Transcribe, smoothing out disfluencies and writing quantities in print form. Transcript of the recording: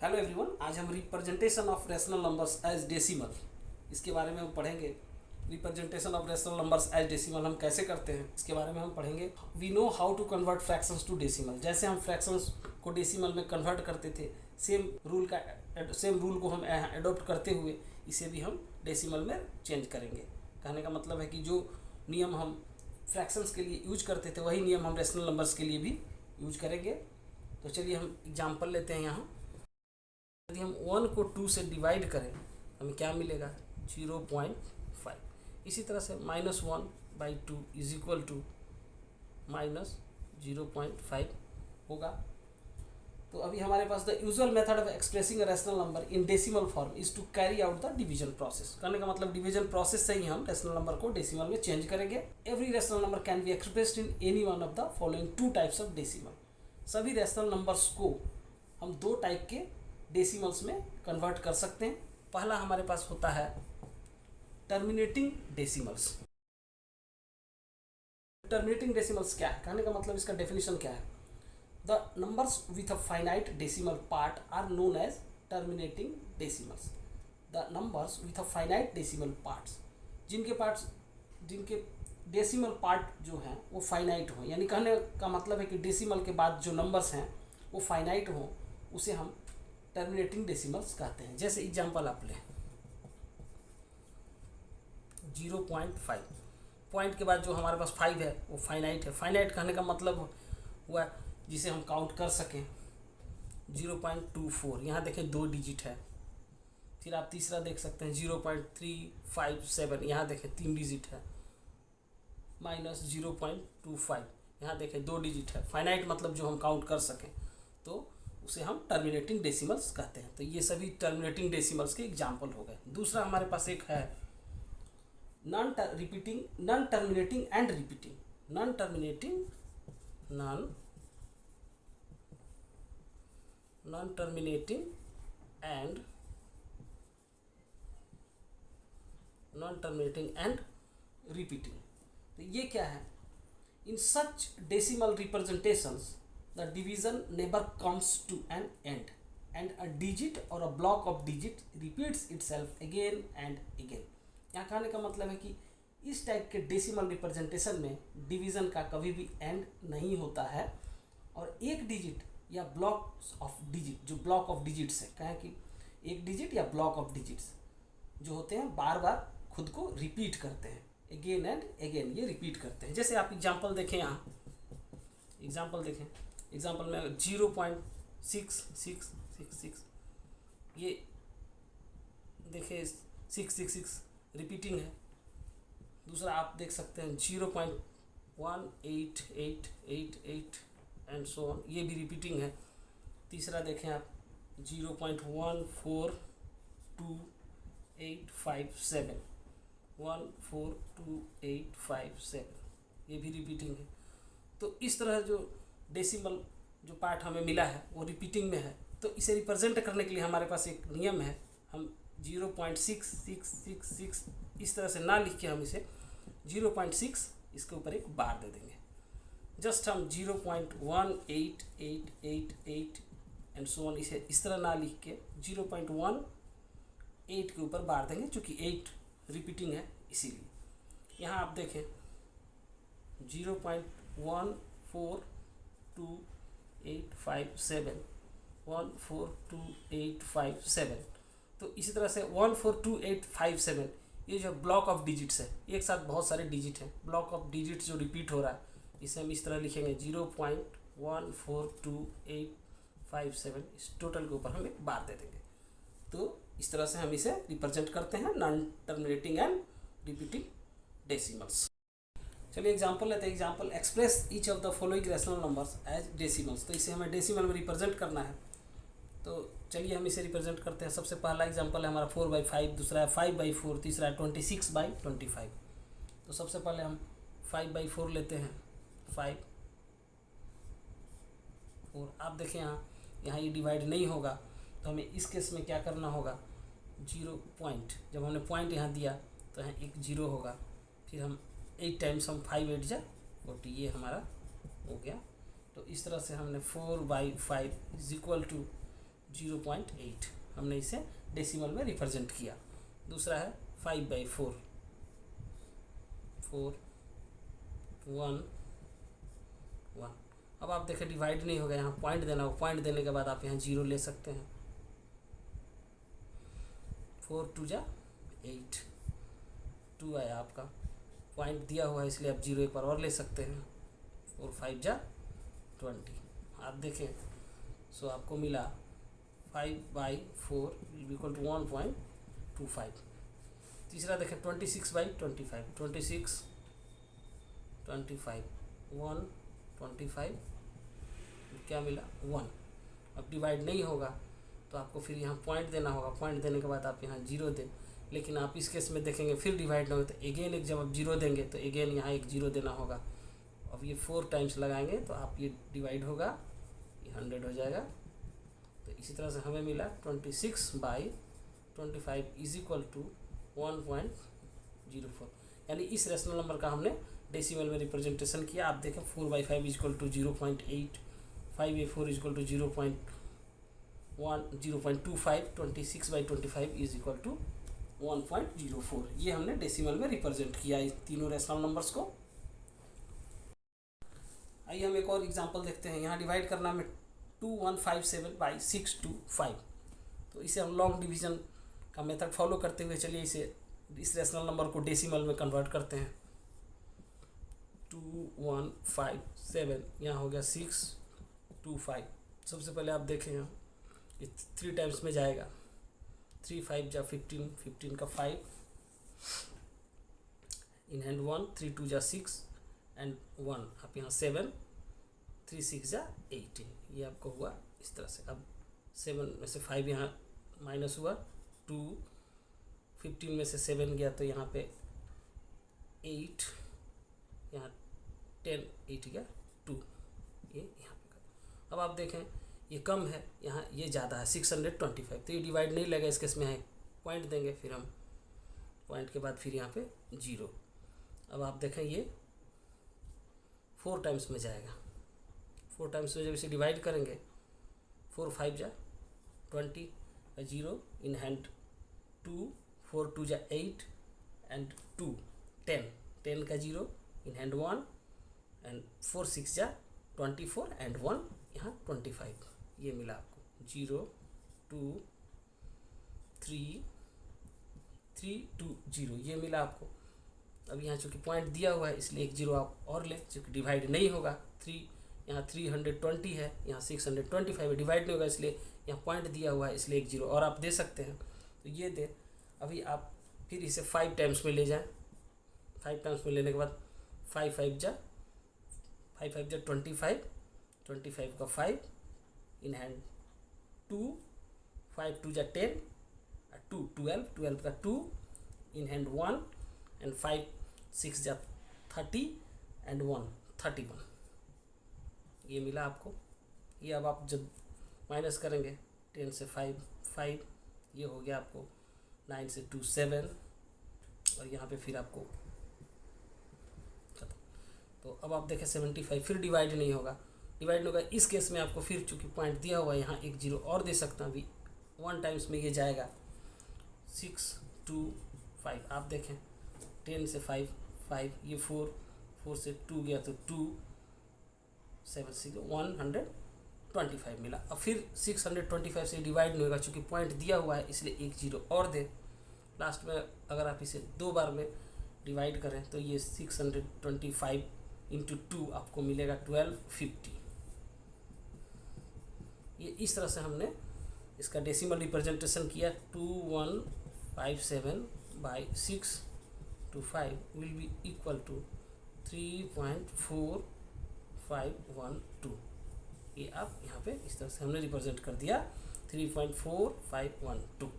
Hello everyone, आज हम representation of rational numbers as decimal इसके बारे में हम पढ़ेंगे। Representation of rational numbers as decimal हम कैसे करते हैं इसके बारे में हम पढ़ेंगे। We know how to convert fractions to decimal. जैसे हम फ्रैक्शंस को डेसिमल में कन्वर्ट करते थे, सेम रूल को हम एडॉप्ट करते हुए इसे भी हम डेसिमल में चेंज करेंगे। कहने का मतलब है कि जो नियम हम फ्रैक्शंस के लिए यूज करते थे वही नियम हम रेशनल नंबर्स के लिए भी यूज करेंगे। तो चलिए हम एग्जाम्पल लेते हैं। यहाँ यदि हम 1 को 2 से डिवाइड करें हमें क्या मिलेगा? 0.5। इसी तरह से -1/2 इज इक्वल टू -0.5 होगा। तो अभी हमारे पास the usual method of expressing a rational number in decimal form is to carry out the division process. करने का मतलब डिवीजन प्रोसेस से ही हम रेशनल नंबर को डेसिमल में चेंज करेंगे। Every rational number can be expressed in any one of the following 2 types of decimal. सभी रेशनल नंबर्स को हम 2 टाइप के डेसिमल्स में कन्वर्ट कर सकते हैं। पहला हमारे पास होता है टर्मिनेटिंग डेसिमल्स। टर्मिनेटिंग डेसिमल्स क्या है? कहने का मतलब इसका डेफिनेशन क्या है? The numbers with a finite decimal part are known as terminating decimals. The numbers with a finite decimal parts, जिनके डेसिमल पार्ट जो हैं वो फाइनाइट हो, यानी कहने का मतलब है कि डेसिमल के बाद जो नंबर्स हैं वो फाइनाइट हो, उसे हम टर्मिनेटिंग डेसिमल्स कहते हैं। जैसे एग्जांपल आप लें 0.5, पॉइंट के बाद जो हमारे पास 5 है वो फाइनाइट है। फाइनाइट कहने का मतलब हुआ जिसे हम काउंट कर सकें। 0.24, यहाँ देखें 2 डिजिट है। फिर आप तीसरा देख सकते हैं 0.357, यहाँ देखें 3 डिजिट है। -0.25, यहाँ देखें 2 डिजिट है। फाइनाइट मतलब जो हम काउंट कर सकें, तो उसे हम टर्मिनेटिंग डेसिमल्स कहते हैं। तो ये सभी टर्मिनेटिंग डेसिमल्स के एग्जाम्पल हो गए। दूसरा हमारे पास एक है non terminating and repeating. Non terminating and repeating. तो ये क्या है? In such decimal representations the division never comes to an end and a digit or a block of digit repeats itself again and again। यहाँ कहने का मतलब है कि इस टाइप के डेसिमल रिप्रेजेंटेशन में डिवीज़न का कभी भी एंड नहीं होता है, और एक डिजिट या ब्लॉक ऑफ डिजिट, जो ब्लॉक ऑफ डिजिट्स है, कहें कि एक डिजिट या ब्लॉक ऑफ डिजिट्स जो होते हैं बार बार खुद को रिपीट करते हैं, अगेन एंड अगेन ये रिपीट करते हैं। जैसे आप एग्जाम्पल देखें, यहाँ एग्जाम्पल में 0.6666, ये देखिए 666 रिपीटिंग है। दूसरा आप देख सकते हैं 0.18888 एंड सो ऑन, ये भी रिपीटिंग है। तीसरा देखें आप 0.142857 ये भी रिपीटिंग है। तो इस तरह जो डेसिमल जो पार्ट हमें मिला है वो रिपीटिंग में है। तो इसे रिप्रेजेंट करने के लिए हमारे पास एक नियम है। हम 0.6666 इस तरह से ना लिख के हम इसे 0.6 इसके ऊपर एक बार दे देंगे। जस्ट हम 0.18888 एंड सो ऑन इसे इस तरह ना लिख के 0.18 के ऊपर बार देंगे, चूँकि 8 रिपीटिंग है इसीलिए। यहाँ आप देखें 14285714285 तो इसी तरह से 142857 ये जो ब्लॉक ऑफ डिजिट्स है, एक साथ बहुत सारे डिजिट हैं, ब्लॉक ऑफ डिजिट्स जो रिपीट हो रहा है, इसे हम इस तरह लिखेंगे 0.142857। इस टोटल के ऊपर हम एक बार दे देंगे। तो इस तरह से हम इसे रिप्रेजेंट करते हैं non terminating and repeating decimals. चलिए एग्जाम्पल लेते हैं। Example express each of the following rational numbers as decimals. तो इसे हमें डेसिमल में रिप्रेजेंट करना है। तो चलिए हम इसे रिप्रेजेंट करते हैं। सबसे पहला एग्जाम्पल है हमारा 4/5, दूसरा है 5/4, तीसरा है 26/25। तो सबसे पहले हम 5/4 लेते हैं। 5 4 आप देखें यहाँ ये डिवाइड नहीं होगा, तो हमें इस केस में क्या करना होगा? 0 पॉइंट, जब हमने पॉइंट यहाँ दिया तो यहाँ एक 0 होगा। फिर हम 8 टाइम्स हम 5 8 जा 40, ये हमारा हो गया। तो इस तरह से हमने 4/5 इज इक्वल टू 0.8 हमने इसे डेसिमल में रिप्रेजेंट किया। दूसरा है 5/4, 4 1 1। अब आप देखें डिवाइड नहीं होगा, यहाँ पॉइंट देना हो, पॉइंट देने के बाद आप यहाँ 0 ले सकते हैं। 4 2 जा 8, 2 आया आपका, पॉइंट दिया हुआ है इसलिए आप 0 एक बार और ले सकते हैं। 4 5 जा 20। आप देखें सो आपको मिला 5/4 इक्वल टू 1.25। तीसरा देखें 26/25, 26 25 1 25 क्या मिला 1। अब डिवाइड नहीं होगा तो आपको फिर यहाँ पॉइंट देना होगा, पॉइंट देने के बाद आप यहाँ 0 दें। लेकिन आप इस केस में देखेंगे फिर डिवाइड ना हो तो अगेन एक, जब आप 0 देंगे तो अगेन यहाँ एक 0 देना होगा। अब ये 4 टाइम्स लगाएंगे तो आप ये डिवाइड होगा, ये 100 हो जाएगा। तो इसी तरह से हमें मिला 26/25 इज इक्वल टू 1.04। यानी इस रेशनल नंबर का हमने डेसिमल में रिप्रेजेंटेशन किया। आप देखें 4/5 is equal to 0.8, 5/4 is equal to 0.25, 26/25 is equal to 1.04। ये हमने डेसिमल में रिप्रेजेंट किया इस तीनों रेशनल नंबर्स को। आइए हम एक और एग्जांपल देखते हैं। यहाँ डिवाइड करना में 2157/625। तो इसे हम लॉन्ग डिवीजन का मेथड फॉलो करते हुए चलिए इस रेशनल नंबर को डेसिमल में कन्वर्ट करते हैं। 2157 यहाँ हो गया 625। सबसे पहले आप देखें यहाँ ये 3 टाइम्स में जाएगा। 3 5 जा 15, 15 का 5 इन हैंड 1, 3 2 जा 6 एंड 1 आप यहाँ 7, 3 6 जा 18। ये आपको हुआ इस तरह से। अब 7 में से 5 यहाँ माइनस हुआ 2, 15 में से 7 गया तो यहाँ पे 8, यहाँ 10 8 गया 2, ये यहाँ पे। अब आप देखें ये कम है, यहाँ ये ज़्यादा है 625। तो ये डिवाइड नहीं लगेगा इस केस में, यहाँ पॉइंट देंगे, फिर हम पॉइंट के बाद फिर यहाँ पे 0। अब आप देखें ये 4 टाइम्स में जाएगा। 4 टाइम्स में जब इसे डिवाइड करेंगे 4 5 जा 20, 0 इन हैंड 2, 4 2 जा 8 एंड 2 10, 10 का 0 इन हैंड 1 एंड 4 6 जा 24 एंड 1 यहाँ 25। ये मिला आपको 0 2 3 3 2 0, ये मिला आपको। अब यहाँ चूँकि पॉइंट दिया हुआ है इसलिए एक 0 आप और ले, चूँकि डिवाइड नहीं होगा। 3 यहाँ 320 है, यहाँ 625 है, डिवाइड नहीं होगा इसलिए यहाँ पॉइंट दिया हुआ है इसलिए एक 0 और आप दे सकते हैं। तो ये दे, अभी आप फिर इसे 5 टाइम्स में ले जाएं। 5 टाइम्स में लेने के बाद 5 5 जा 25, 25 का 5 इन हैंड 2, 5 2 जा 10, 2 12, 12 का 2 इन हैंड 1 एंड 5 6 जा 30 एंड 1 31। ये मिला आपको। ये अब आप जब माइनस करेंगे 10 से 5 5, ये हो गया आपको 9 से 2 7 और यहाँ पे फिर आपको। तो अब आप देखें 75 फिर डिवाइड नहीं होगा, डिवाइड नहीं होगा इस केस में आपको फिर चूँकि पॉइंट दिया हुआ है यहाँ एक 0 और दे सकता हूँ। अभी 1 टाइम्स में ये जाएगा 6 2 5। आप देखें 10 से 5 5, ये 4 4 से 2 गया तो 2 7 6 125 मिला। अब फिर 625 से डिवाइड नहीं होगा चूँकि पॉइंट दिया हुआ है इसलिए एक 0 और दे। लास्ट में अगर आप इसे 2 बार में डिवाइड करें तो ये 625 इंटू 2 आपको मिलेगा 1250। ये इस तरह से हमने इसका डेसिमल रिप्रेजेंटेशन किया। 2157/625 विल बी इक्वल टू 3.4512। ये आप यहाँ पे इस तरह से हमने रिप्रेजेंट कर दिया 3.4512।